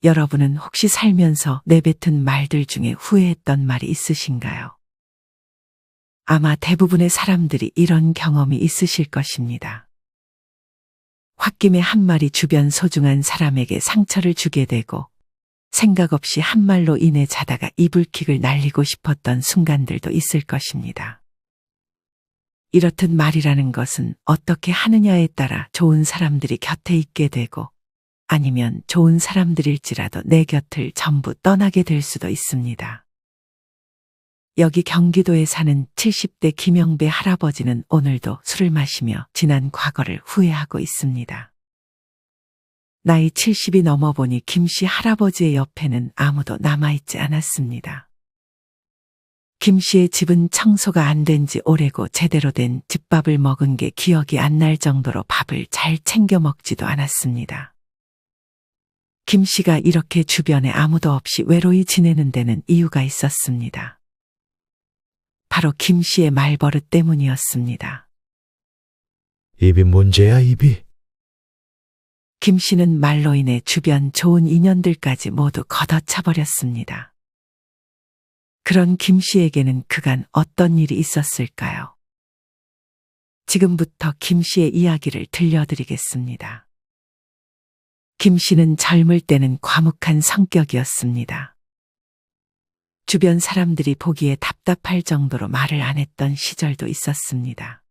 여러분은 혹시 살면서 내뱉은 말들 중에 후회했던 말이 있으신가요? 아마 대부분의 사람들이 이런 경험이 있으실 것입니다. 홧김에 한 말이 주변 소중한 사람에게 상처를 주게 되고 생각 없이 한 말로 인해 자다가 이불킥을 날리고 싶었던 순간들도 있을 것입니다. 이렇듯 말이라는 것은 어떻게 하느냐에 따라 좋은 사람들이 곁에 있게 되고 아니면 좋은 사람들일지라도 내 곁을 전부 떠나게 될 수도 있습니다. 여기 경기도에 사는 70대 김영배 할아버지는 오늘도 술을 마시며 지난 과거를 후회하고 있습니다. 나이 70이 넘어보니 김씨 할아버지의 옆에는 아무도 남아있지 않았습니다. 김씨의 집은 청소가 안 된 지 오래고 제대로 된 집밥을 먹은 게 기억이 안 날 정도로 밥을 잘 챙겨 먹지도 않았습니다. 김씨가 이렇게 주변에 아무도 없이 외로이 지내는 데는 이유가 있었습니다. 바로 김씨의 말버릇 때문이었습니다. 입이 문제야, 입이. 김씨는 말로 인해 주변 좋은 인연들까지 모두 걷어차버렸습니다. 그런 김씨에게는 그간 어떤 일이 있었을까요? 지금부터 김씨의 이야기를 들려드리겠습니다. 김씨는 젊을 때는 과묵한 성격이었습니다. 주변 사람들이 보기에 답답할 정도로 말을 안 했던 시절도 있었습니다.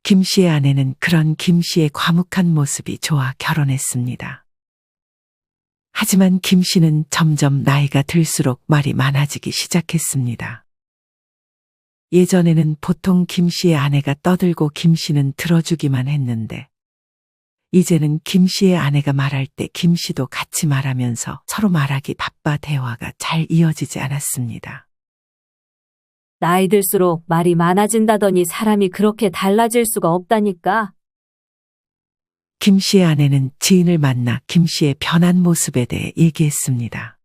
김씨의 아내는 그런 김씨의 과묵한 모습이 좋아 결혼했습니다. 하지만 김씨는 점점 나이가 들수록 말이 많아지기 시작했습니다. 예전에는 보통 김씨의 아내가 떠들고 김씨는 들어주기만 했는데 이제는 김씨의 아내가 말할 때 김씨도 같이 말하면서 서로 말하기 바빠 대화가 잘 이어지지 않았습니다. 나이 들수록 말이 많아진다더니 사람이 그렇게 달라질 수가 없다니까. 김씨의 아내는 지인을 만나 김씨의 변한 모습에 대해 얘기했습니다.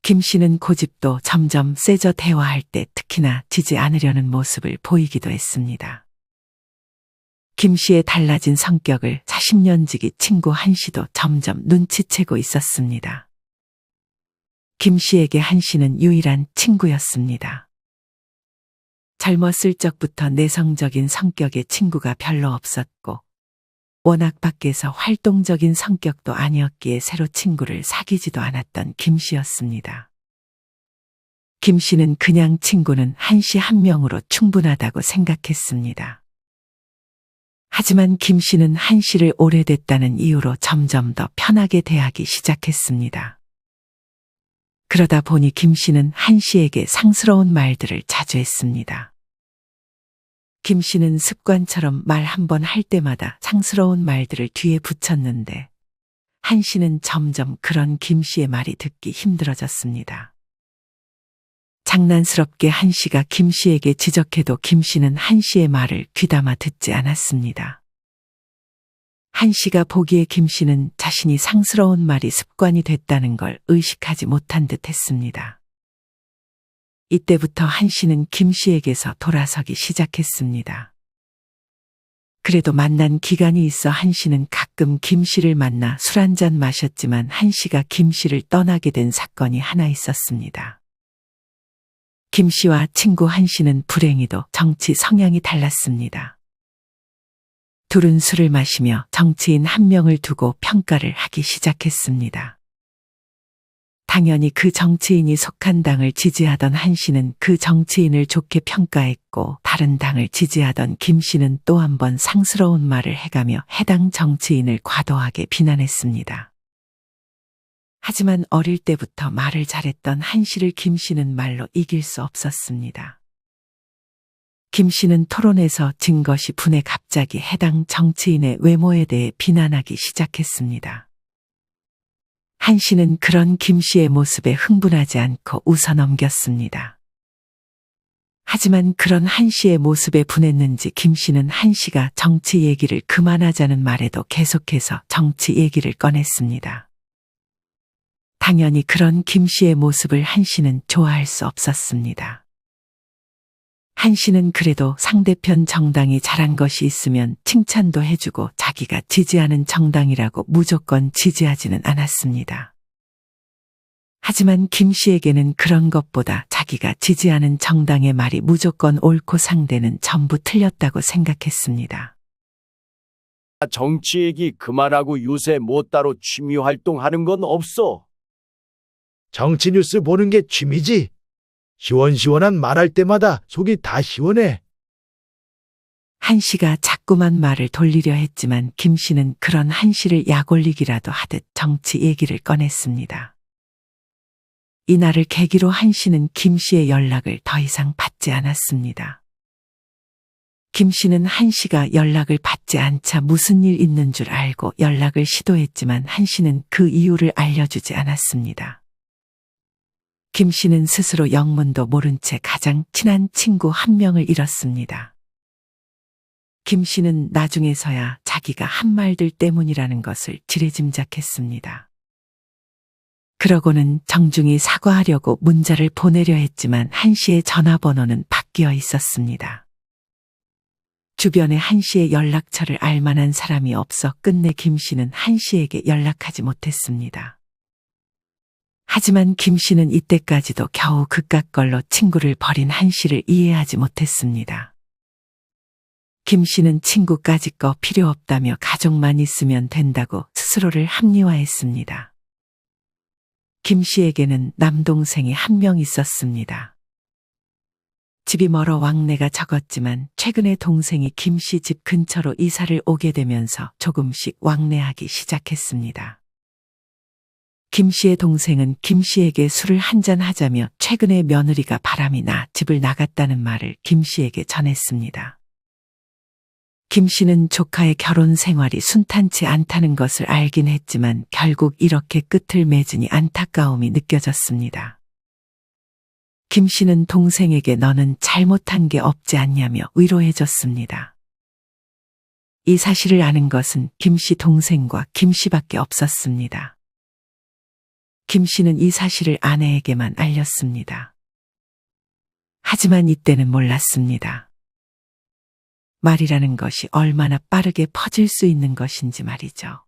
김씨는 고집도 점점 세져 대화할 때 특히나 지지 않으려는 모습을 보이기도 했습니다. 김씨의 달라진 성격을 40년 지기 친구 한씨도 점점 눈치채고 있었습니다. 김씨에게 한씨는 유일한 친구였습니다. 젊었을 적부터 내성적인 성격의 친구가 별로 없었고 워낙 밖에서 활동적인 성격도 아니었기에 새로 친구를 사귀지도 않았던 김씨였습니다. 김씨는 그냥 친구는 한씨 한 명으로 충분하다고 생각했습니다. 하지만 김씨는 한씨를 오래됐다는 이유로 점점 더 편하게 대하기 시작했습니다. 그러다 보니 김씨는 한씨에게 상스러운 말들을 자주 했습니다. 김씨는 습관처럼 말 한 번 할 때마다 상스러운 말들을 뒤에 붙였는데 한씨는 점점 그런 김씨의 말이 듣기 힘들어졌습니다. 장난스럽게 한씨가 김씨에게 지적해도 김씨는 한씨의 말을 귀담아 듣지 않았습니다. 한씨가 보기에 김씨는 자신이 상스러운 말이 습관이 됐다는 걸 의식하지 못한 듯 했습니다. 이때부터 한씨는 김씨에게서 돌아서기 시작했습니다. 그래도 만난 기간이 있어 한씨는 가끔 김씨를 만나 술 한잔 마셨지만 한씨가 김씨를 떠나게 된 사건이 하나 있었습니다. 김씨와 친구 한씨는 불행히도 정치 성향이 달랐습니다. 둘은 술을 마시며 정치인 한 명을 두고 평가를 하기 시작했습니다. 당연히 그 정치인이 속한 당을 지지하던 한씨는 그 정치인을 좋게 평가했고 다른 당을 지지하던 김씨는 또 한 번 상스러운 말을 해가며 해당 정치인을 과도하게 비난했습니다. 하지만 어릴 때부터 말을 잘했던 한씨를 김씨는 말로 이길 수 없었습니다. 김씨는 토론에서 증거시 분해 갑자기 해당 정치인의 외모에 대해 비난하기 시작했습니다. 한씨는 그런 김씨의 모습에 흥분하지 않고 웃어 넘겼습니다. 하지만 그런 한씨의 모습에 분했는지 김씨는 한씨가 정치 얘기를 그만하자는 말에도 계속해서 정치 얘기를 꺼냈습니다. 당연히 그런 김씨의 모습을 한씨는 좋아할 수 없었습니다. 한 씨는 그래도 상대편 정당이 잘한 것이 있으면 칭찬도 해주고 자기가 지지하는 정당이라고 무조건 지지하지는 않았습니다. 하지만 김 씨에게는 그런 것보다 자기가 지지하는 정당의 말이 무조건 옳고 상대는 전부 틀렸다고 생각했습니다. 정치 얘기 그만하고 요새 뭐 따로 취미 활동하는 건 없어? 정치 뉴스 보는 게 취미지. 시원시원한 말할 때마다 속이 다 시원해. 한 씨가 자꾸만 말을 돌리려 했지만 김 씨는 그런 한 씨를 약올리기라도 하듯 정치 얘기를 꺼냈습니다. 이날을 계기로 한 씨는 김 씨의 연락을 더 이상 받지 않았습니다. 김 씨는 한 씨가 연락을 받지 않자 무슨 일 있는 줄 알고 연락을 시도했지만 한 씨는 그 이유를 알려주지 않았습니다. 김 씨는 스스로 영문도 모른 채 가장 친한 친구 한 명을 잃었습니다. 김 씨는 나중에서야 자기가 한 말들 때문이라는 것을 지레짐작했습니다. 그러고는 정중히 사과하려고 문자를 보내려 했지만 한 씨의 전화번호는 바뀌어 있었습니다. 주변에 한 씨의 연락처를 알 만한 사람이 없어 끝내 김 씨는 한 씨에게 연락하지 못했습니다. 하지만 김 씨는 이때까지도 겨우 그깟 걸로 친구를 버린 한 씨를 이해하지 못했습니다. 김 씨는 친구까지 거 필요 없다며 가족만 있으면 된다고 스스로를 합리화했습니다. 김 씨에게는 남동생이 한 명 있었습니다. 집이 멀어 왕래가 적었지만 최근에 동생이 김 씨 집 근처로 이사를 오게 되면서 조금씩 왕래하기 시작했습니다. 김 씨의 동생은 김 씨에게 술을 한잔 하자며 최근에 며느리가 바람이 나 집을 나갔다는 말을 김 씨에게 전했습니다. 김 씨는 조카의 결혼 생활이 순탄치 않다는 것을 알긴 했지만 결국 이렇게 끝을 맺으니 안타까움이 느껴졌습니다. 김 씨는 동생에게 너는 잘못한 게 없지 않냐며 위로해줬습니다. 이 사실을 아는 것은 김 씨 동생과 김 씨밖에 없었습니다. 김 씨는 이 사실을 아내에게만 알렸습니다. 하지만 이때는 몰랐습니다. 말이라는 것이 얼마나 빠르게 퍼질 수 있는 것인지 말이죠.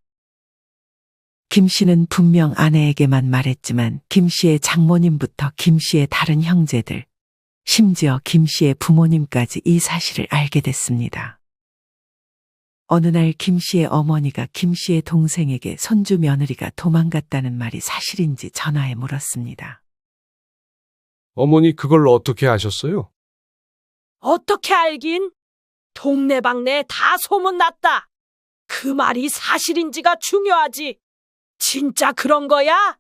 김 씨는 분명 아내에게만 말했지만 김 씨의 장모님부터 김 씨의 다른 형제들, 심지어 김 씨의 부모님까지 이 사실을 알게 됐습니다. 어느 날 김 씨의 어머니가 김 씨의 동생에게 손주 며느리가 도망갔다는 말이 사실인지 전화해 물었습니다. 어머니 그걸 어떻게 아셨어요? 어떻게 알긴? 동네방네 다 소문났다. 그 말이 사실인지가 중요하지. 진짜 그런 거야?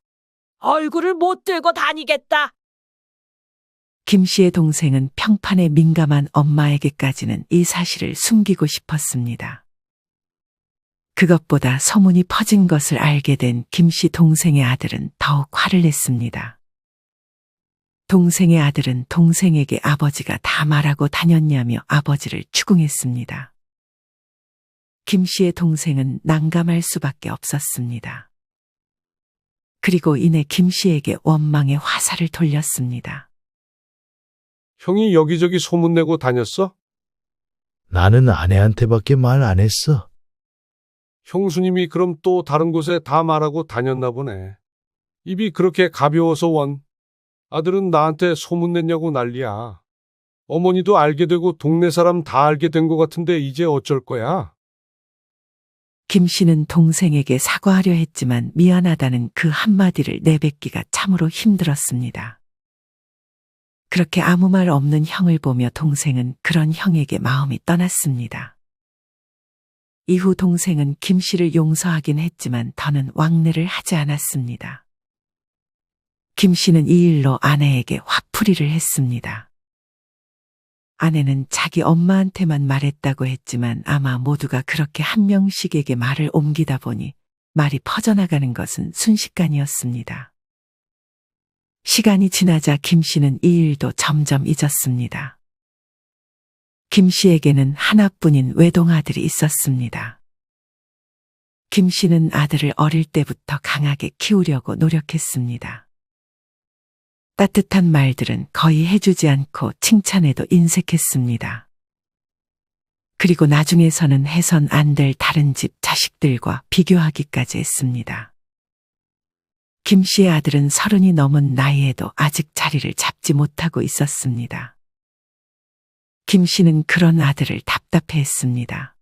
얼굴을 못 들고 다니겠다. 김 씨의 동생은 평판에 민감한 엄마에게까지는 이 사실을 숨기고 싶었습니다. 그것보다 소문이 퍼진 것을 알게 된 김 씨 동생의 아들은 더욱 화를 냈습니다. 동생의 아들은 동생에게 아버지가 다 말하고 다녔냐며 아버지를 추궁했습니다. 김 씨의 동생은 난감할 수밖에 없었습니다. 그리고 이내 김 씨에게 원망의 화살을 돌렸습니다. 형이 여기저기 소문내고 다녔어? 나는 아내한테밖에 말 안 했어. 형수님이 그럼 또 다른 곳에 다 말하고 다녔나 보네. 입이 그렇게 가벼워서 원. 아들은 나한테 소문냈냐고 난리야. 어머니도 알게 되고 동네 사람 다 알게 된 것 같은데 이제 어쩔 거야? 김 씨는 동생에게 사과하려 했지만 미안하다는 그 한마디를 내뱉기가 참으로 힘들었습니다. 그렇게 아무 말 없는 형을 보며 동생은 그런 형에게 마음이 떠났습니다. 이후 동생은 김 씨를 용서하긴 했지만 더는 왕래를 하지 않았습니다. 김 씨는 이 일로 아내에게 화풀이를 했습니다. 아내는 자기 엄마한테만 말했다고 했지만 아마 모두가 그렇게 한 명씩에게 말을 옮기다 보니 말이 퍼져나가는 것은 순식간이었습니다. 시간이 지나자 김 씨는 이 일도 점점 잊었습니다. 김 씨에게는 하나뿐인 외동아들이 있었습니다. 김 씨는 아들을 어릴 때부터 강하게 키우려고 노력했습니다. 따뜻한 말들은 거의 해주지 않고 칭찬에도 인색했습니다. 그리고 나중에서는 해선 안 될 다른 집 자식들과 비교하기까지 했습니다. 김 씨의 아들은 30이 넘은 나이에도 아직 자리를 잡지 못하고 있었습니다. 김 씨는 그런 아들을 답답해했습니다.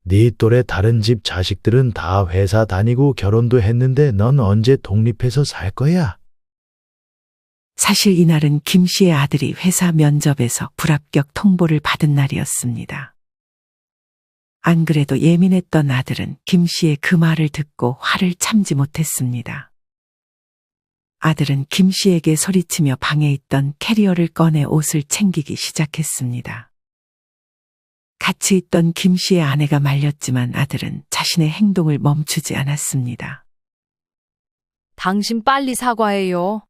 네 또래 다른 집 자식들은 다 회사 다니고 결혼도 했는데 넌 언제 독립해서 살 거야? 사실 이날은 김 씨의 아들이 회사 면접에서 불합격 통보를 받은 날이었습니다. 안 그래도 예민했던 아들은 김 씨의 그 말을 듣고 화를 참지 못했습니다. 아들은 김 씨에게 소리치며 방에 있던 캐리어를 꺼내 옷을 챙기기 시작했습니다. 같이 있던 김 씨의 아내가 말렸지만 아들은 자신의 행동을 멈추지 않았습니다. 당신 빨리 사과해요.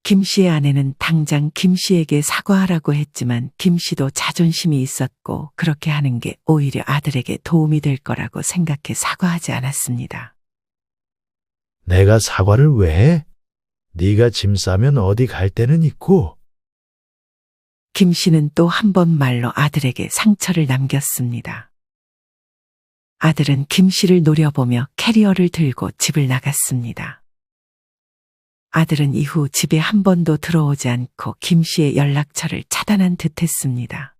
김 씨의 아내는 당장 김 씨에게 사과하라고 했지만 김 씨도 자존심이 있었고 그렇게 하는 게 오히려 아들에게 도움이 될 거라고 생각해 사과하지 않았습니다. 내가 사과를 왜 해? 네가 짐 싸면 어디 갈 데는 있고. 김 씨는 또 한 번 말로 아들에게 상처를 남겼습니다. 아들은 김 씨를 노려보며 캐리어를 들고 집을 나갔습니다. 아들은 이후 집에 한 번도 들어오지 않고 김 씨의 연락처를 차단한 듯 했습니다.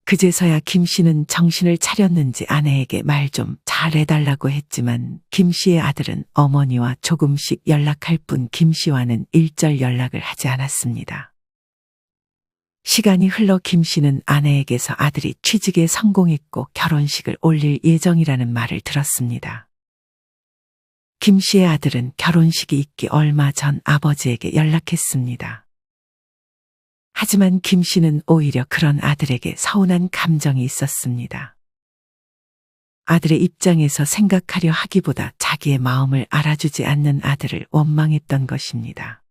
그제서야 김 씨는 정신을 차렸는지 아내에게 말 좀 잘해달라고 했지만 김 씨의 아들은 어머니와 조금씩 연락할 뿐 김 씨와는 일절 연락을 하지 않았습니다. 시간이 흘러 김 씨는 아내에게서 아들이 취직에 성공했고 결혼식을 올릴 예정이라는 말을 들었습니다. 김 씨의 아들은 결혼식이 있기 얼마 전 아버지에게 연락했습니다. 하지만 김 씨는 오히려 그런 아들에게 서운한 감정이 있었습니다. 아들의 입장에서 생각하려 하기보다 자기의 마음을 알아주지 않는 아들을 원망했던 것입니다.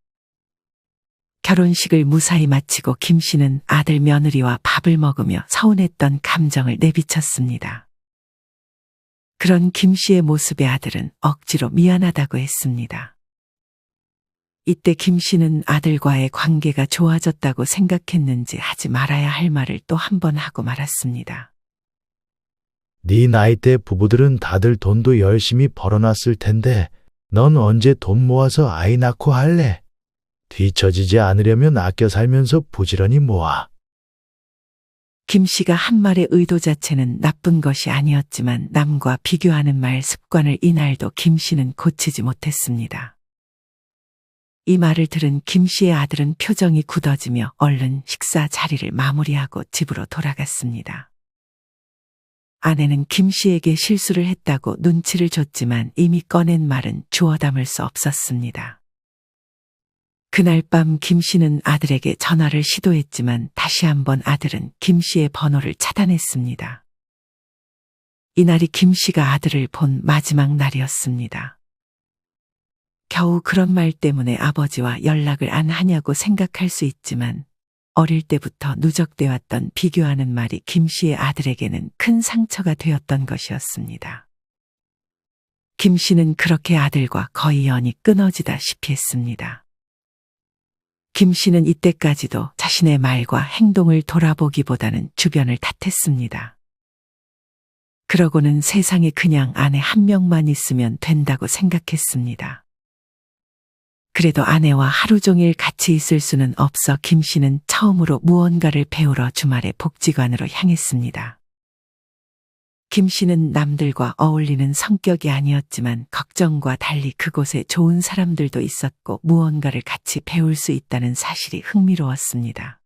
결혼식을 무사히 마치고 김 씨는 아들 며느리와 밥을 먹으며 서운했던 감정을 내비쳤습니다. 그런 김 씨의 모습에 아들은 억지로 미안하다고 했습니다. 이때 김 씨는 아들과의 관계가 좋아졌다고 생각했는지 하지 말아야 할 말을 또 한 번 하고 말았습니다. 네 나이대 부부들은 다들 돈도 열심히 벌어놨을 텐데 넌 언제 돈 모아서 아이 낳고 할래? 뒤처지지 않으려면 아껴 살면서 부지런히 모아. 김 씨가 한 말의 의도 자체는 나쁜 것이 아니었지만 남과 비교하는 말 습관을 이날도 김 씨는 고치지 못했습니다. 이 말을 들은 김 씨의 아들은 표정이 굳어지며 얼른 식사 자리를 마무리하고 집으로 돌아갔습니다. 아내는 김 씨에게 실수를 했다고 눈치를 줬지만 이미 꺼낸 말은 주워 담을 수 없었습니다. 그날 밤 김 씨는 아들에게 전화를 시도했지만 다시 한번 아들은 김 씨의 번호를 차단했습니다. 이날이 김 씨가 아들을 본 마지막 날이었습니다. 겨우 그런 말 때문에 아버지와 연락을 안 하냐고 생각할 수 있지만 어릴 때부터 누적돼 왔던 비교하는 말이 김 씨의 아들에게는 큰 상처가 되었던 것이었습니다. 김 씨는 그렇게 아들과 거의 연이 끊어지다시피 했습니다. 김 씨는 이때까지도 자신의 말과 행동을 돌아보기보다는 주변을 탓했습니다. 그러고는 세상에 그냥 아내 한 명만 있으면 된다고 생각했습니다. 그래도 아내와 하루 종일 같이 있을 수는 없어 김 씨는 처음으로 무언가를 배우러 주말에 복지관으로 향했습니다. 김 씨는 남들과 어울리는 성격이 아니었지만 걱정과 달리 그곳에 좋은 사람들도 있었고 무언가를 같이 배울 수 있다는 사실이 흥미로웠습니다.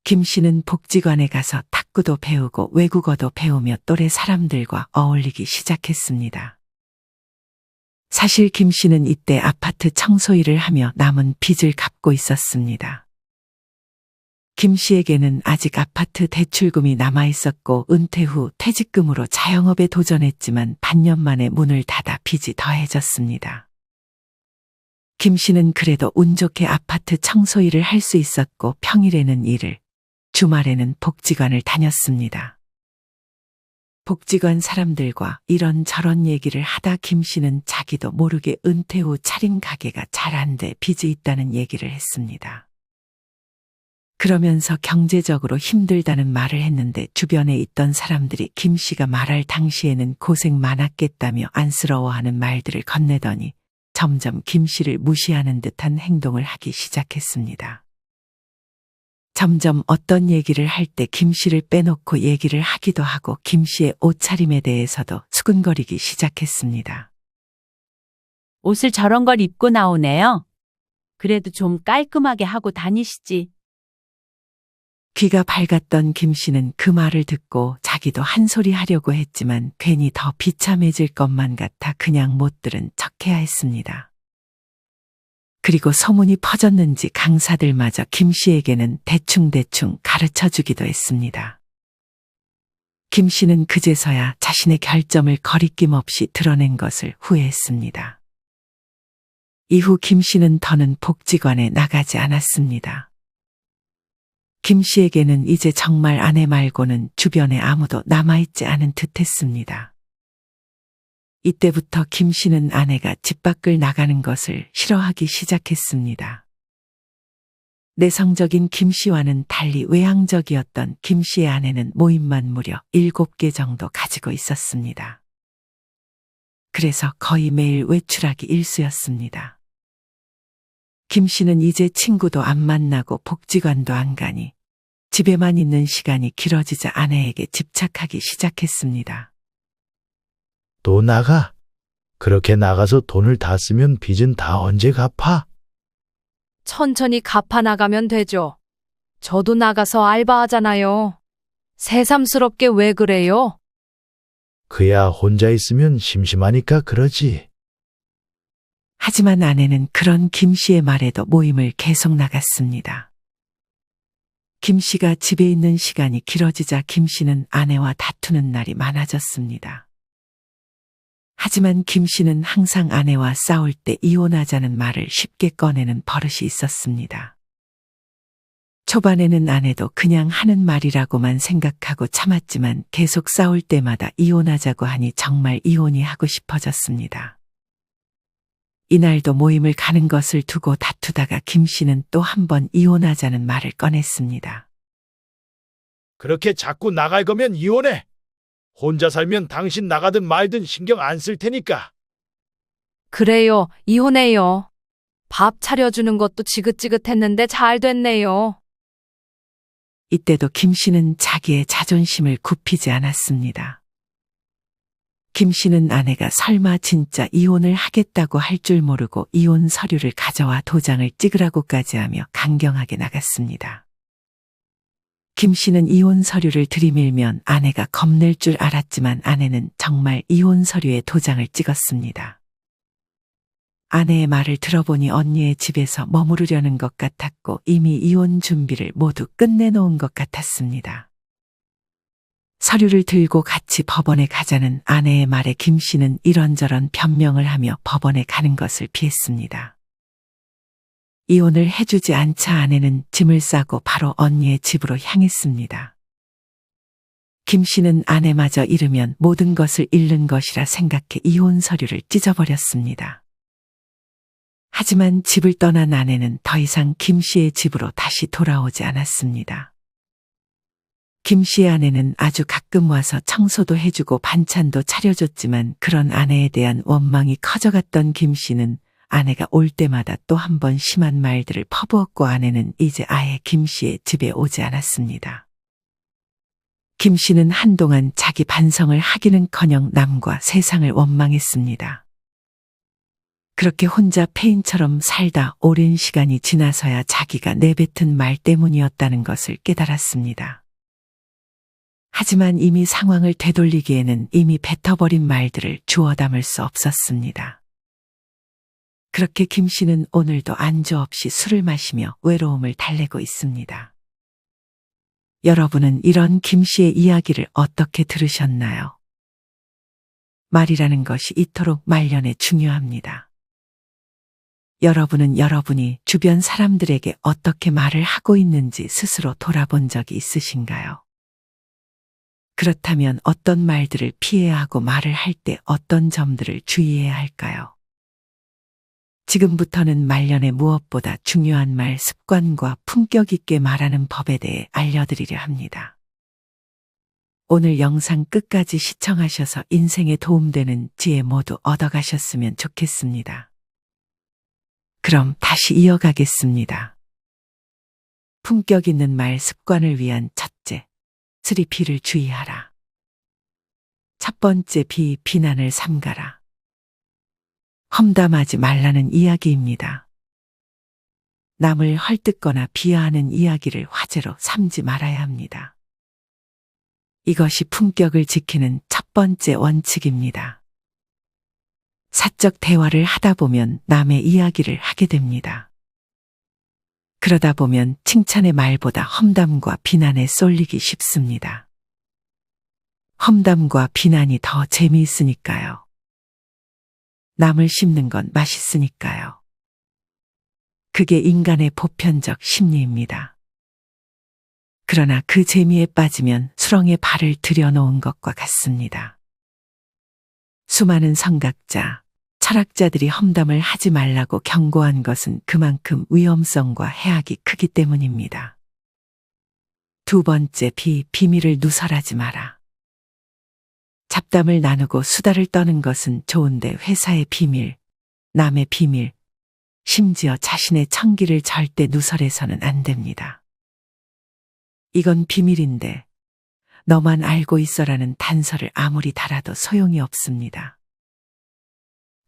김 씨는 복지관에 가서 탁구도 배우고 외국어도 배우며 또래 사람들과 어울리기 시작했습니다. 사실 김 씨는 이때 아파트 청소 일을 하며 남은 빚을 갚고 있었습니다. 김 씨에게는 아직 아파트 대출금이 남아 있었고 은퇴 후 퇴직금으로 자영업에 도전했지만 반년 만에 문을 닫아 빚이 더해졌습니다. 김 씨는 그래도 운 좋게 아파트 청소 일을 할 수 있었고 평일에는 일을, 주말에는 복지관을 다녔습니다. 복지관 사람들과 이런저런 얘기를 하다 김 씨는 자기도 모르게 은퇴 후 차린 가게가 잘 안 돼 빚이 있다는 얘기를 했습니다. 그러면서 경제적으로 힘들다는 말을 했는데 주변에 있던 사람들이 김 씨가 말할 당시에는 고생 많았겠다며 안쓰러워하는 말들을 건네더니 점점 김 씨를 무시하는 듯한 행동을 하기 시작했습니다. 점점 어떤 얘기를 할 때 김 씨를 빼놓고 얘기를 하기도 하고 김 씨의 옷차림에 대해서도 수근거리기 시작했습니다. 옷을 저런 걸 입고 나오네요. 그래도 좀 깔끔하게 하고 다니시지. 귀가 밝았던 김 씨는 그 말을 듣고 자기도 한 소리 하려고 했지만 괜히 더 비참해질 것만 같아 그냥 못 들은 척해야 했습니다. 그리고 소문이 퍼졌는지 강사들마저 김 씨에게는 대충대충 가르쳐 주기도 했습니다. 김 씨는 그제서야 자신의 결점을 거리낌 없이 드러낸 것을 후회했습니다. 이후 김 씨는 더는 복지관에 나가지 않았습니다. 김 씨에게는 이제 정말 아내 말고는 주변에 아무도 남아있지 않은 듯 했습니다. 이때부터 김 씨는 아내가 집 밖을 나가는 것을 싫어하기 시작했습니다. 내성적인 김 씨와는 달리 외향적이었던 김 씨의 아내는 모임만 무려 7개 정도 가지고 있었습니다. 그래서 거의 매일 외출하기 일쑤였습니다. 김 씨는 이제 친구도 안 만나고 복지관도 안 가니 집에만 있는 시간이 길어지자 아내에게 집착하기 시작했습니다. 또 나가? 그렇게 나가서 돈을 다 쓰면 빚은 다 언제 갚아? 천천히 갚아 나가면 되죠. 저도 나가서 알바하잖아요. 새삼스럽게 왜 그래요? 그야 혼자 있으면 심심하니까 그러지. 하지만 아내는 그런 김 씨의 말에도 모임을 계속 나갔습니다. 김 씨가 집에 있는 시간이 길어지자 김 씨는 아내와 다투는 날이 많아졌습니다. 하지만 김 씨는 항상 아내와 싸울 때 이혼하자는 말을 쉽게 꺼내는 버릇이 있었습니다. 초반에는 아내도 그냥 하는 말이라고만 생각하고 참았지만 계속 싸울 때마다 이혼하자고 하니 정말 이혼이 하고 싶어졌습니다. 이날도 모임을 가는 것을 두고 다투다가 김 씨는 또 한 번 이혼하자는 말을 꺼냈습니다. 그렇게 자꾸 나갈 거면 이혼해. 혼자 살면 당신 나가든 말든 신경 안 쓸 테니까. 그래요, 이혼해요. 밥 차려주는 것도 지긋지긋했는데 잘 됐네요. 이때도 김 씨는 자기의 자존심을 굽히지 않았습니다. 김 씨는 아내가 설마 진짜 이혼을 하겠다고 할 줄 모르고 이혼 서류를 가져와 도장을 찍으라고까지 하며 강경하게 나갔습니다. 김 씨는 이혼 서류를 들이밀면 아내가 겁낼 줄 알았지만 아내는 정말 이혼 서류에 도장을 찍었습니다. 아내의 말을 들어보니 언니의 집에서 머무르려는 것 같았고 이미 이혼 준비를 모두 끝내놓은 것 같았습니다. 서류를 들고 같이 법원에 가자는 아내의 말에 김 씨는 이런저런 변명을 하며 법원에 가는 것을 피했습니다. 이혼을 해주지 않자 아내는 짐을 싸고 바로 언니의 집으로 향했습니다. 김 씨는 아내마저 잃으면 모든 것을 잃는 것이라 생각해 이혼 서류를 찢어버렸습니다. 하지만 집을 떠난 아내는 더 이상 김 씨의 집으로 다시 돌아오지 않았습니다. 김 씨의 아내는 아주 가끔 와서 청소도 해주고 반찬도 차려줬지만 그런 아내에 대한 원망이 커져갔던 김 씨는 아내가 올 때마다 또 한 번 심한 말들을 퍼부었고 아내는 이제 아예 김 씨의 집에 오지 않았습니다. 김 씨는 한동안 자기 반성을 하기는커녕 남과 세상을 원망했습니다. 그렇게 혼자 폐인처럼 살다 오랜 시간이 지나서야 자기가 내뱉은 말 때문이었다는 것을 깨달았습니다. 하지만 이미 상황을 되돌리기에는 이미 뱉어버린 말들을 주워 담을 수 없었습니다. 그렇게 김 씨는 오늘도 안주 없이 술을 마시며 외로움을 달래고 있습니다. 여러분은 이런 김 씨의 이야기를 어떻게 들으셨나요? 말이라는 것이 이토록 말년에 중요합니다. 여러분은 여러분이 주변 사람들에게 어떻게 말을 하고 있는지 스스로 돌아본 적이 있으신가요? 그렇다면 어떤 말들을 피해야 하고 말을 할 때 어떤 점들을 주의해야 할까요? 지금부터는 말년에 무엇보다 중요한 말 습관과 품격 있게 말하는 법에 대해 알려드리려 합니다. 오늘 영상 끝까지 시청하셔서 인생에 도움되는 지혜 모두 얻어가셨으면 좋겠습니다. 그럼 다시 이어가겠습니다. 품격 있는 말 습관을 위한 첫째, 3P를 주의하라. 첫 번째 B, 비난을 삼가라. 험담하지 말라는 이야기입니다. 남을 헐뜯거나 비하하는 이야기를 화제로 삼지 말아야 합니다. 이것이 품격을 지키는 첫 번째 원칙입니다. 사적 대화를 하다 보면 남의 이야기를 하게 됩니다. 그러다 보면 칭찬의 말보다 험담과 비난에 쏠리기 쉽습니다. 험담과 비난이 더 재미있으니까요. 남을 씹는 건 맛있으니까요. 그게 인간의 보편적 심리입니다. 그러나 그 재미에 빠지면 수렁에 발을 들여놓은 것과 같습니다. 수많은 성각자, 철학자들이 험담을 하지 말라고 경고한 것은 그만큼 위험성과 해악이 크기 때문입니다. 두 번째 B, 비밀을 누설하지 마라. 잡담을 나누고 수다를 떠는 것은 좋은데 회사의 비밀, 남의 비밀, 심지어 자신의 청기를 절대 누설해서는 안 됩니다. 이건 비밀인데 너만 알고 있어라는 단서를 아무리 달아도 소용이 없습니다.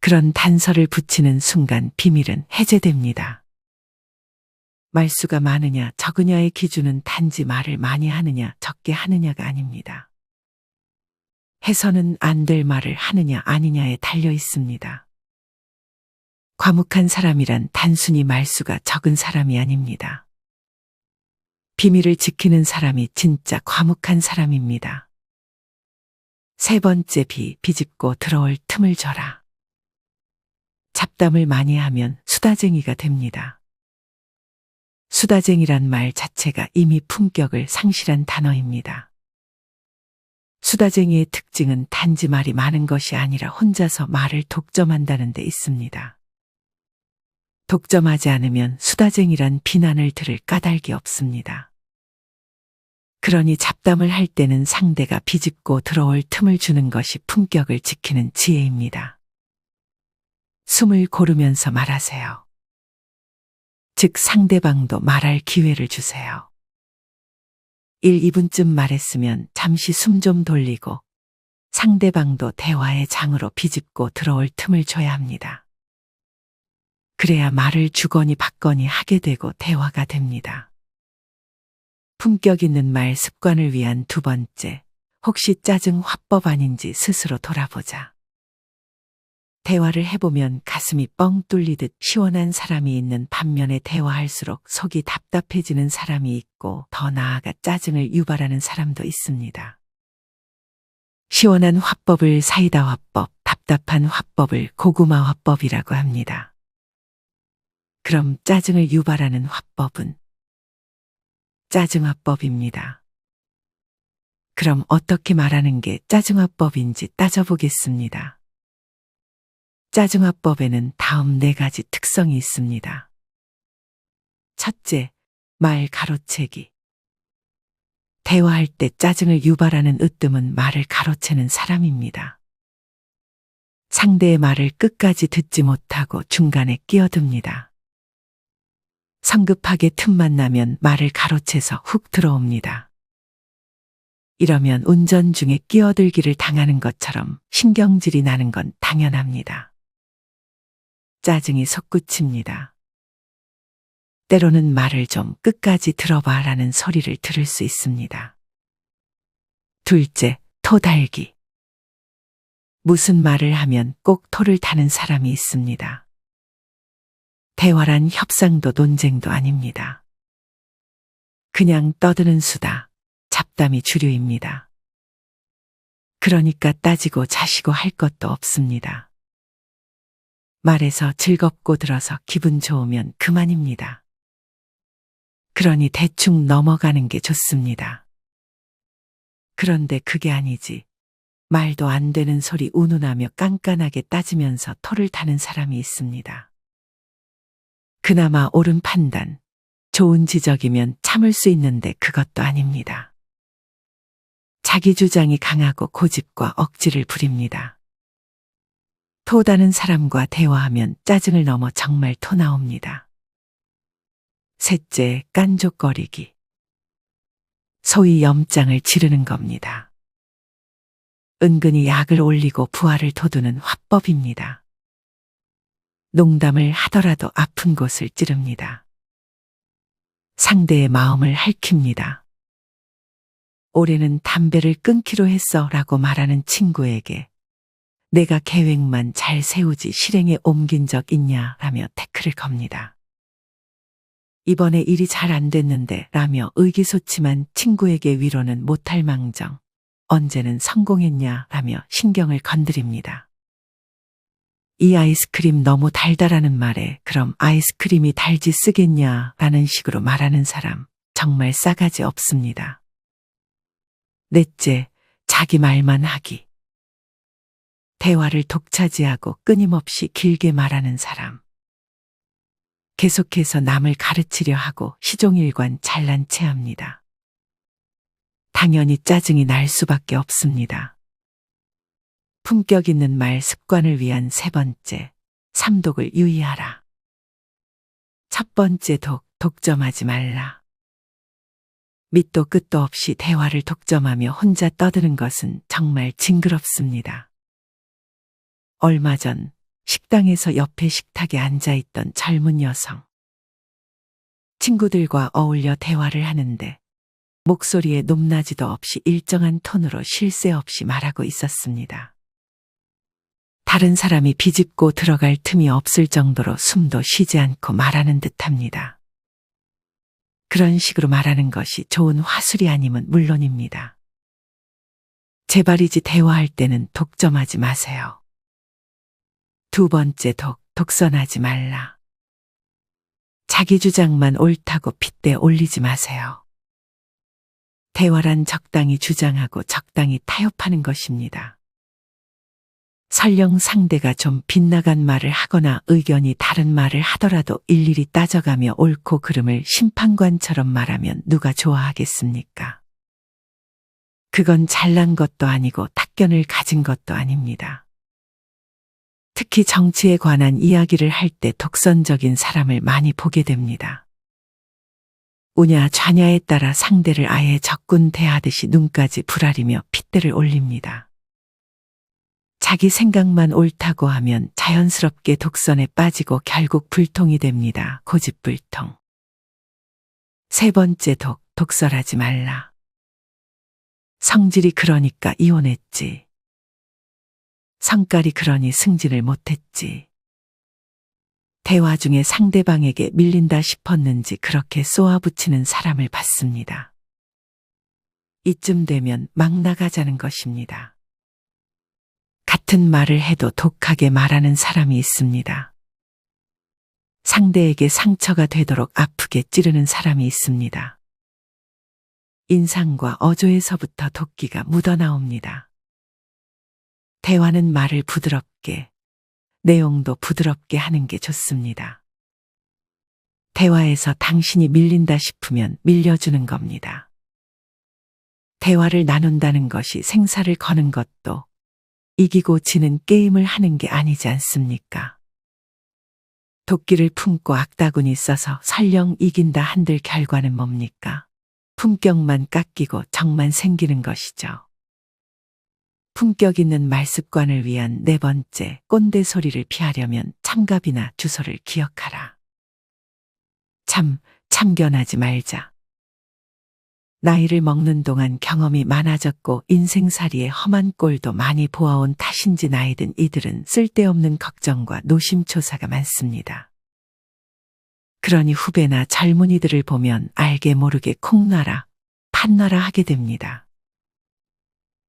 그런 단서를 붙이는 순간 비밀은 해제됩니다. 말수가 많으냐 적으냐의 기준은 단지 말을 많이 하느냐 적게 하느냐가 아닙니다. 해서는 안 될 말을 하느냐 아니냐에 달려 있습니다. 과묵한 사람이란 단순히 말수가 적은 사람이 아닙니다. 비밀을 지키는 사람이 진짜 과묵한 사람입니다. 세 번째 B, 비집고 들어올 틈을 줘라. 잡담을 많이 하면 수다쟁이가 됩니다. 수다쟁이란 말 자체가 이미 품격을 상실한 단어입니다. 수다쟁이의 특징은 단지 말이 많은 것이 아니라 혼자서 말을 독점한다는 데 있습니다. 독점하지 않으면 수다쟁이란 비난을 들을 까닭이 없습니다. 그러니 잡담을 할 때는 상대가 비집고 들어올 틈을 주는 것이 품격을 지키는 지혜입니다. 숨을 고르면서 말하세요. 즉 상대방도 말할 기회를 주세요. 1, 2분쯤 말했으면 잠시 숨 좀 돌리고 상대방도 대화의 장으로 비집고 들어올 틈을 줘야 합니다. 그래야 말을 주거니 받거니 하게 되고 대화가 됩니다. 품격 있는 말 습관을 위한 두 번째, 혹시 짜증 화법 아닌지 스스로 돌아보자. 대화를 해보면 가슴이 뻥 뚫리듯 시원한 사람이 있는 반면에 대화할수록 속이 답답해지는 사람이 있고 더 나아가 짜증을 유발하는 사람도 있습니다. 시원한 화법을 사이다 화법, 답답한 화법을 고구마 화법이라고 합니다. 그럼 짜증을 유발하는 화법은 짜증화법입니다. 그럼 어떻게 말하는 게 짜증화법인지 따져보겠습니다. 짜증화법에는 다음 4가지 특성이 있습니다. 첫째, 말 가로채기. 대화할 때 짜증을 유발하는 으뜸은 말을 가로채는 사람입니다. 상대의 말을 끝까지 듣지 못하고 중간에 끼어듭니다. 성급하게 틈만 나면 말을 가로채서 훅 들어옵니다. 이러면 운전 중에 끼어들기를 당하는 것처럼 신경질이 나는 건 당연합니다. 짜증이 솟구칩니다. 때로는 말을 좀 끝까지 들어봐라는 소리를 들을 수 있습니다. 둘째, 토달기. 무슨 말을 하면 꼭 토를 다는 사람이 있습니다. 대화란 협상도 논쟁도 아닙니다. 그냥 떠드는 수다, 잡담이 주류입니다. 그러니까 따지고 자시고 할 것도 없습니다. 말해서 즐겁고 들어서 기분 좋으면 그만입니다. 그러니 대충 넘어가는 게 좋습니다. 그런데 그게 아니지. 말도 안 되는 소리 운운하며 깐깐하게 따지면서 토를 타는 사람이 있습니다. 그나마 옳은 판단, 좋은 지적이면 참을 수 있는데 그것도 아닙니다. 자기 주장이 강하고 고집과 억지를 부립니다. 토다는 사람과 대화하면 짜증을 넘어 정말 토 나옵니다. 셋째, 깐족거리기. 소위 염장을 지르는 겁니다. 은근히 약을 올리고 부하를 돋우는 화법입니다. 농담을 하더라도 아픈 곳을 찌릅니다. 상대의 마음을 핥힙니다. 올해는 담배를 끊기로 했어 라고 말하는 친구에게 내가 계획만 잘 세우지 실행에 옮긴 적 있냐 라며 태클을 겁니다. 이번에 일이 잘 안 됐는데 라며 의기소침한 친구에게 위로는 못할 망정 언제는 성공했냐 라며 신경을 건드립니다. 이 아이스크림 너무 달달하는 말에 그럼 아이스크림이 달지 쓰겠냐 라는 식으로 말하는 사람 정말 싸가지 없습니다. 넷째, 자기 말만 하기. 대화를 독차지하고 끊임없이 길게 말하는 사람. 계속해서 남을 가르치려 하고 시종일관 잘난 체합니다. 당연히 짜증이 날 수밖에 없습니다. 품격 있는 말 습관을 위한 세 번째, 삼독을 유의하라. 첫 번째 독점하지 말라. 밑도 끝도 없이 대화를 독점하며 혼자 떠드는 것은 정말 징그럽습니다. 얼마 전 식당에서 옆에 식탁에 앉아있던 젊은 여성. 친구들과 어울려 대화를 하는데 목소리에 높낮이도 없이 일정한 톤으로 쉴 새 없이 말하고 있었습니다. 다른 사람이 비집고 들어갈 틈이 없을 정도로 숨도 쉬지 않고 말하는 듯합니다. 그런 식으로 말하는 것이 좋은 화술이 아님은 물론입니다. 제발이지 대화할 때는 독점하지 마세요. 두 번째 독선하지 말라. 자기 주장만 옳다고 핏대 올리지 마세요. 대화란 적당히 주장하고 적당히 타협하는 것입니다. 설령 상대가 좀 빗나간 말을 하거나 의견이 다른 말을 하더라도 일일이 따져가며 옳고 그름을 심판관처럼 말하면 누가 좋아하겠습니까? 그건 잘난 것도 아니고 탁견을 가진 것도 아닙니다. 특히 정치에 관한 이야기를 할 때 독선적인 사람을 많이 보게 됩니다. 우냐 좌냐에 따라 상대를 아예 적군 대하듯이 눈까지 부라리며 핏대를 올립니다. 자기 생각만 옳다고 하면 자연스럽게 독선에 빠지고 결국 불통이 됩니다. 고집불통. 세 번째 독설하지 말라. 성질이 그러니까 이혼했지. 성깔이 그러니 승진을 못했지. 대화 중에 상대방에게 밀린다 싶었는지 그렇게 쏘아붙이는 사람을 봤습니다. 이쯤 되면 막 나가자는 것입니다. 같은 말을 해도 독하게 말하는 사람이 있습니다. 상대에게 상처가 되도록 아프게 찌르는 사람이 있습니다. 인상과 어조에서부터 도끼가 묻어나옵니다. 대화는 말을 부드럽게, 내용도 부드럽게 하는 게 좋습니다. 대화에서 당신이 밀린다 싶으면 밀려주는 겁니다. 대화를 나눈다는 것이 생사를 거는 것도 이기고 지는 게임을 하는 게 아니지 않습니까? 도끼를 품고 악다구니 써서 설령 이긴다 한들 결과는 뭡니까? 품격만 깎이고 정만 생기는 것이죠. 품격 있는 말습관을 위한 네 번째, 꼰대 소리를 피하려면 참갑이나 주소를 기억하라. 참견하지 말자. 나이를 먹는 동안 경험이 많아졌고 인생살이의 험한 꼴도 많이 보아온 탓인지 나이든 이들은 쓸데없는 걱정과 노심초사가 많습니다. 그러니 후배나 젊은이들을 보면 알게 모르게 콩나라, 판나라 하게 됩니다.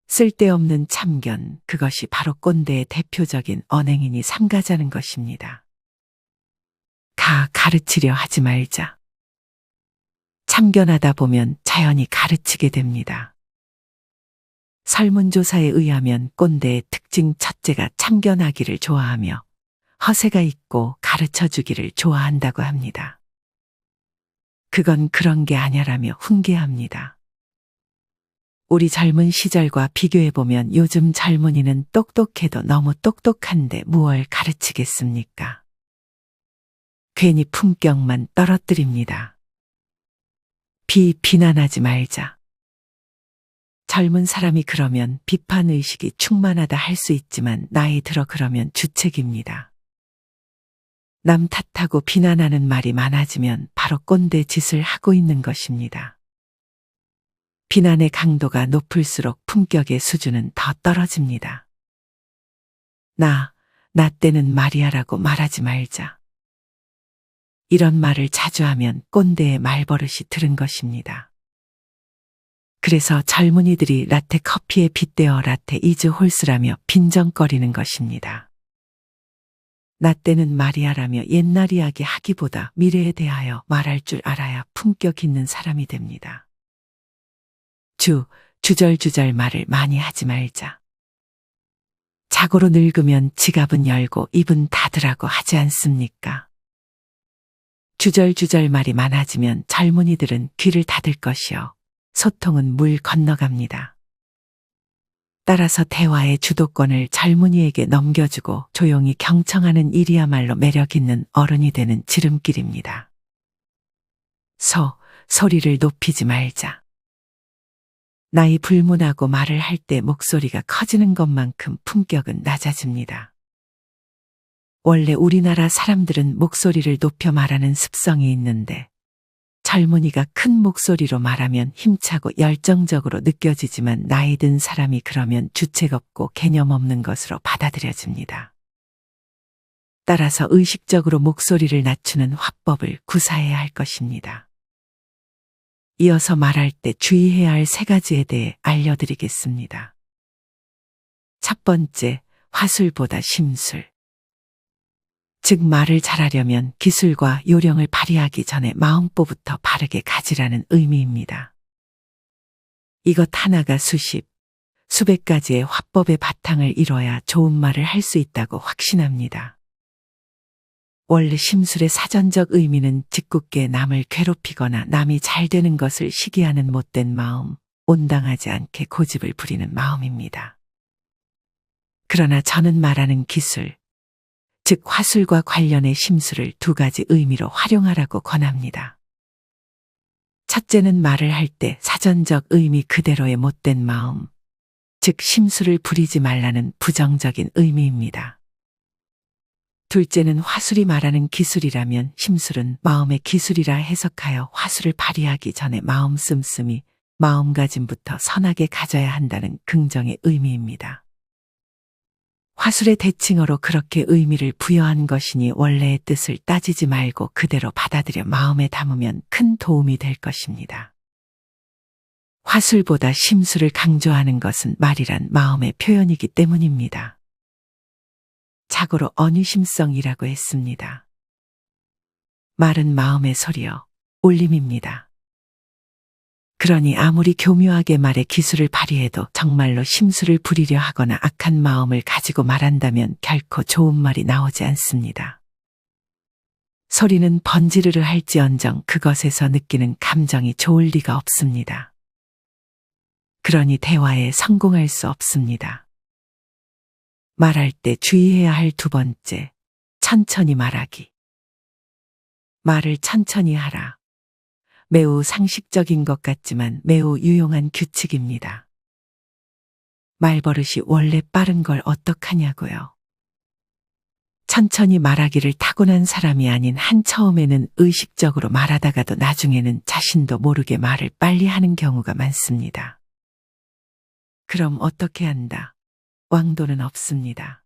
쓸데없는 참견, 그것이 바로 꼰대의 대표적인 언행이니 삼가자는 것입니다. 가르치려 하지 말자. 참견하다 보면 자연히 가르치게 됩니다. 설문조사에 의하면 꼰대의 특징 첫째가 참견하기를 좋아하며 허세가 있고 가르쳐 주기를 좋아한다고 합니다. 그건 그런 게 아니라며 훈계합니다. 우리 젊은 시절과 비교해보면 요즘 젊은이는 똑똑해도 너무 똑똑한데 무얼 가르치겠습니까? 괜히 품격만 떨어뜨립니다. 비난하지 말자. 젊은 사람이 그러면 비판의식이 충만하다 할 수 있지만 나이 들어 그러면 주책입니다. 남 탓하고 비난하는 말이 많아지면 바로 꼰대 짓을 하고 있는 것입니다. 비난의 강도가 높을수록 품격의 수준은 더 떨어집니다. 나 때는 말이야라고 말하지 말자. 이런 말을 자주 하면 꼰대의 말버릇이 들은 것입니다. 그래서 젊은이들이 라떼 커피에 빗대어 라떼 이즈 홀스라며 빈정거리는 것입니다. 나 때는 말이야라며 옛날 이야기 하기보다 미래에 대하여 말할 줄 알아야 품격 있는 사람이 됩니다. 주절주절 말을 많이 하지 말자. 자고로 늙으면 지갑은 열고 입은 닫으라고 하지 않습니까? 주절주절 말이 많아지면 젊은이들은 귀를 닫을 것이요. 소통은 물 건너갑니다. 따라서 대화의 주도권을 젊은이에게 넘겨주고 조용히 경청하는 일이야말로 매력 있는 어른이 되는 지름길입니다. 소리를 높이지 말자. 나이 불문하고 말을 할 때 목소리가 커지는 것만큼 품격은 낮아집니다. 원래 우리나라 사람들은 목소리를 높여 말하는 습성이 있는데 젊은이가 큰 목소리로 말하면 힘차고 열정적으로 느껴지지만 나이 든 사람이 그러면 주책 없고 개념 없는 것으로 받아들여집니다. 따라서 의식적으로 목소리를 낮추는 화법을 구사해야 할 것입니다. 이어서 말할 때 주의해야 할 3가지에 대해 알려드리겠습니다. 첫 번째, 화술보다 심술. 즉 말을 잘하려면 기술과 요령을 발휘하기 전에 마음보부터 바르게 가지라는 의미입니다. 이것 하나가 수백 가지의 화법의 바탕을 이뤄야 좋은 말을 할 수 있다고 확신합니다. 원래 심술의 사전적 의미는 짓궂게 남을 괴롭히거나 남이 잘 되는 것을 시기하는 못된 마음, 온당하지 않게 고집을 부리는 마음입니다. 그러나 저는 말하는 기술, 즉 화술과 관련의 심술을 2가지 의미로 활용하라고 권합니다. 첫째는 말을 할 때 사전적 의미 그대로의 못된 마음, 즉 심술을 부리지 말라는 부정적인 의미입니다. 둘째는 화술이 말하는 기술이라면 심술은 마음의 기술이라 해석하여 화술을 발휘하기 전에 마음 씀씀이, 마음가짐부터 선하게 가져야 한다는 긍정의 의미입니다. 화술의 대칭어로 그렇게 의미를 부여한 것이니 원래의 뜻을 따지지 말고 그대로 받아들여 마음에 담으면 큰 도움이 될 것입니다. 화술보다 심술을 강조하는 것은 말이란 마음의 표현이기 때문입니다. 자고로 언유심성이라고 했습니다. 말은 마음의 소리요, 울림입니다. 그러니 아무리 교묘하게 말의 기술을 발휘해도 정말로 심술을 부리려 하거나 악한 마음을 가지고 말한다면 결코 좋은 말이 나오지 않습니다. 소리는 번지르르 할지언정 그것에서 느끼는 감정이 좋을 리가 없습니다. 그러니 대화에 성공할 수 없습니다. 말할 때 주의해야 할 2번째, 천천히 말하기. 말을 천천히 하라. 매우 상식적인 것 같지만 매우 유용한 규칙입니다. 말버릇이 원래 빠른 걸 어떡하냐고요. 천천히 말하기를 타고난 사람이 아닌 한 처음에는 의식적으로 말하다가도 나중에는 자신도 모르게 말을 빨리 하는 경우가 많습니다. 그럼 어떻게 한다? 왕도는 없습니다.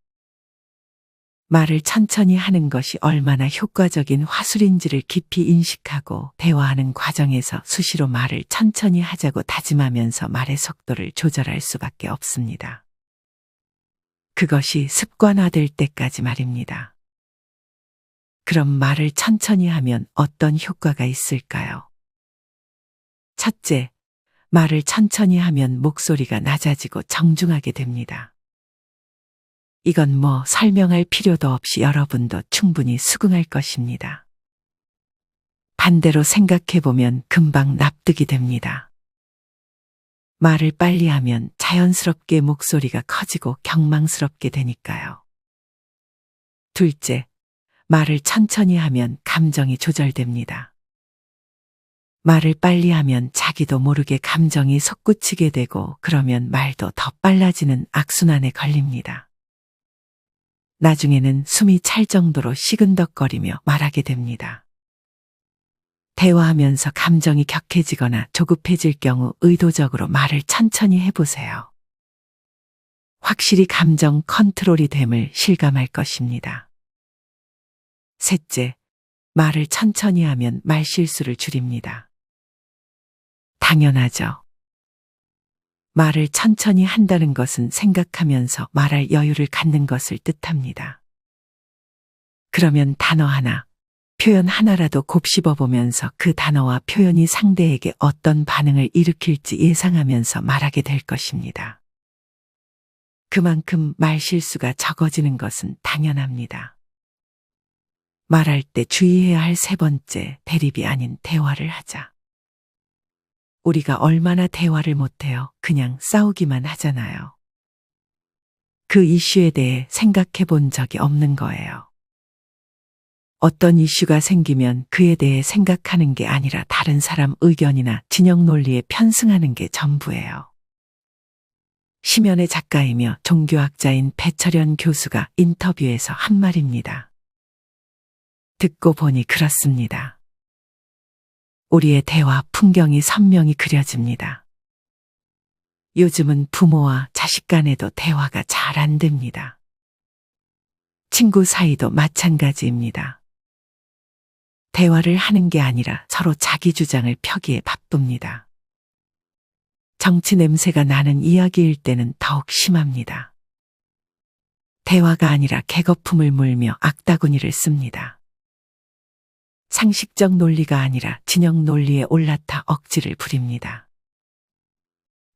말을 천천히 하는 것이 얼마나 효과적인 화술인지를 깊이 인식하고 대화하는 과정에서 수시로 말을 천천히 하자고 다짐하면서 말의 속도를 조절할 수밖에 없습니다. 그것이 습관화될 때까지 말입니다. 그럼 말을 천천히 하면 어떤 효과가 있을까요? 첫째, 말을 천천히 하면 목소리가 낮아지고 정중하게 됩니다. 이건 뭐 설명할 필요도 없이 여러분도 충분히 수긍할 것입니다. 반대로 생각해보면 금방 납득이 됩니다. 말을 빨리 하면 자연스럽게 목소리가 커지고 경망스럽게 되니까요. 둘째, 말을 천천히 하면 감정이 조절됩니다. 말을 빨리 하면 자기도 모르게 감정이 솟구치게 되고 그러면 말도 더 빨라지는 악순환에 걸립니다. 나중에는 숨이 찰 정도로 시근덕거리며 말하게 됩니다. 대화하면서 감정이 격해지거나 조급해질 경우 의도적으로 말을 천천히 해보세요. 확실히 감정 컨트롤이 됨을 실감할 것입니다. 셋째, 말을 천천히 하면 말실수를 줄입니다. 당연하죠. 말을 천천히 한다는 것은 생각하면서 말할 여유를 갖는 것을 뜻합니다. 그러면 단어 하나, 표현 하나라도 곱씹어 보면서 그 단어와 표현이 상대에게 어떤 반응을 일으킬지 예상하면서 말하게 될 것입니다. 그만큼 말실수가 적어지는 것은 당연합니다. 말할 때 주의해야 할 세 번째, 대립이 아닌 대화를 하자. 우리가 얼마나 대화를 못해요. 그냥 싸우기만 하잖아요. 그 이슈에 대해 생각해 본 적이 없는 거예요. 어떤 이슈가 생기면 그에 대해 생각하는 게 아니라 다른 사람 의견이나 진영 논리에 편승하는 게 전부예요. 시면의 작가이며 종교학자인 배철현 교수가 인터뷰에서 한 말입니다. 듣고 보니 그렇습니다. 우리의 대화 풍경이 선명히 그려집니다. 요즘은 부모와 자식 간에도 대화가 잘 안 됩니다. 친구 사이도 마찬가지입니다. 대화를 하는 게 아니라 서로 자기 주장을 펴기에 바쁩니다. 정치 냄새가 나는 이야기일 때는 더욱 심합니다. 대화가 아니라 개거품을 물며 악다구니를 씁니다. 상식적 논리가 아니라 진영 논리에 올라타 억지를 부립니다.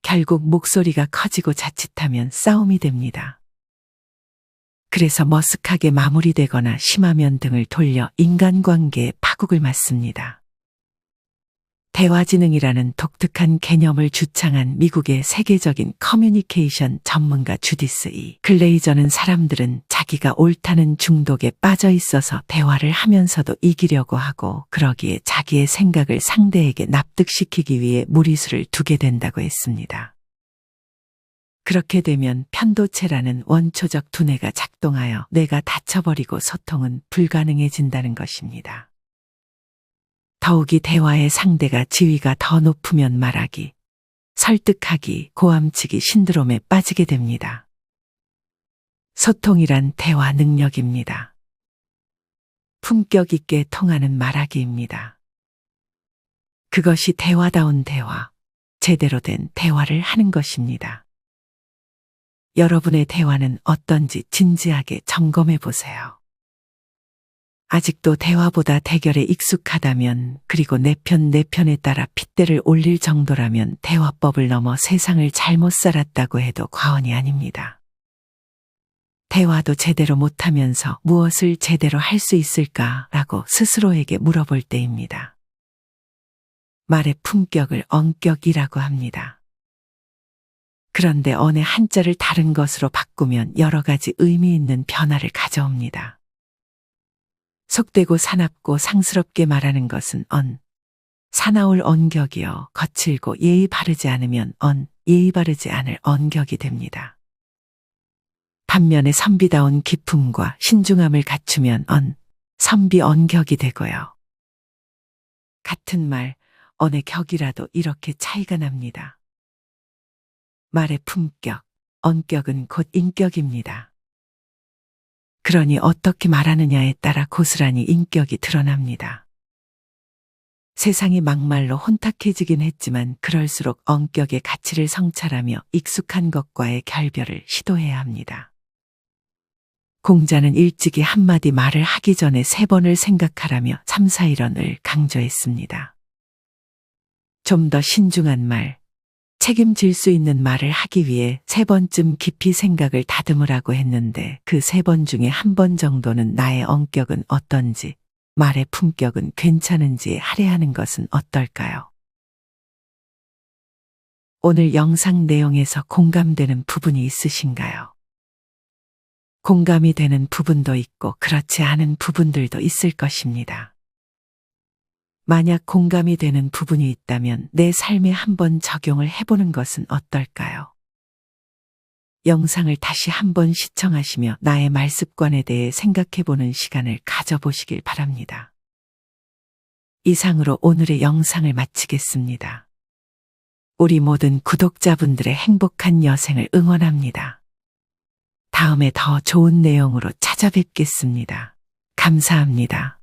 결국 목소리가 커지고 자칫하면 싸움이 됩니다. 그래서 머쓱하게 마무리되거나 심하면 등을 돌려 인간관계에 파국을 맞습니다. 대화지능이라는 독특한 개념을 주창한 미국의 세계적인 커뮤니케이션 전문가 주디스 E. 글레이저는 사람들은 자기가 옳다는 중독에 빠져 있어서 대화를 하면서도 이기려고 하고 그러기에 자기의 생각을 상대에게 납득시키기 위해 무리수를 두게 된다고 했습니다. 그렇게 되면 편도체라는 원초적 두뇌가 작동하여 뇌가 닫혀버리고 소통은 불가능해진다는 것입니다. 더욱이 대화의 상대가 지위가 더 높으면 말하기, 설득하기, 고함치기 신드롬에 빠지게 됩니다. 소통이란 대화 능력입니다. 품격 있게 통하는 말하기입니다. 그것이 대화다운 대화, 제대로 된 대화를 하는 것입니다. 여러분의 대화는 어떤지 진지하게 점검해 보세요. 아직도 대화보다 대결에 익숙하다면 그리고 내 편에 따라 핏대를 올릴 정도라면 대화법을 넘어 세상을 잘못 살았다고 해도 과언이 아닙니다. 대화도 제대로 못하면서 무엇을 제대로 할 수 있을까라고 스스로에게 물어볼 때입니다. 말의 품격을 언격이라고 합니다. 그런데 어느 한자를 다른 것으로 바꾸면 여러 가지 의미 있는 변화를 가져옵니다. 속되고 사납고 상스럽게 말하는 것은 사나울 언격이요. 거칠고 예의 바르지 않으면 예의 바르지 않을 언격이 됩니다. 반면에 선비다운 기품과 신중함을 갖추면 선비 언격이 되고요. 같은 말, 언의 격이라도 이렇게 차이가 납니다. 말의 품격, 언격은 곧 인격입니다. 그러니 어떻게 말하느냐에 따라 고스란히 인격이 드러납니다. 세상이 막말로 혼탁해지긴 했지만 그럴수록 언격의 가치를 성찰하며 익숙한 것과의 결별을 시도해야 합니다. 공자는 일찍이 한마디 말을 하기 전에 3번을 생각하라며 3, 4, 1원을 강조했습니다. 좀 더 신중한 말, 책임질 수 있는 말을 하기 위해 3번쯤 깊이 생각을 다듬으라고 했는데 그 3번 중에 1번 정도는 나의 언격은 어떤지, 말의 품격은 괜찮은지 할애하는 것은 어떨까요? 오늘 영상 내용에서 공감되는 부분이 있으신가요? 공감이 되는 부분도 있고 그렇지 않은 부분들도 있을 것입니다. 만약 공감이 되는 부분이 있다면 내 삶에 한번 적용을 해보는 것은 어떨까요? 영상을 다시 한번 시청하시며 나의 말습관에 대해 생각해보는 시간을 가져보시길 바랍니다. 이상으로 오늘의 영상을 마치겠습니다. 우리 모든 구독자분들의 행복한 여생을 응원합니다. 다음에 더 좋은 내용으로 찾아뵙겠습니다. 감사합니다.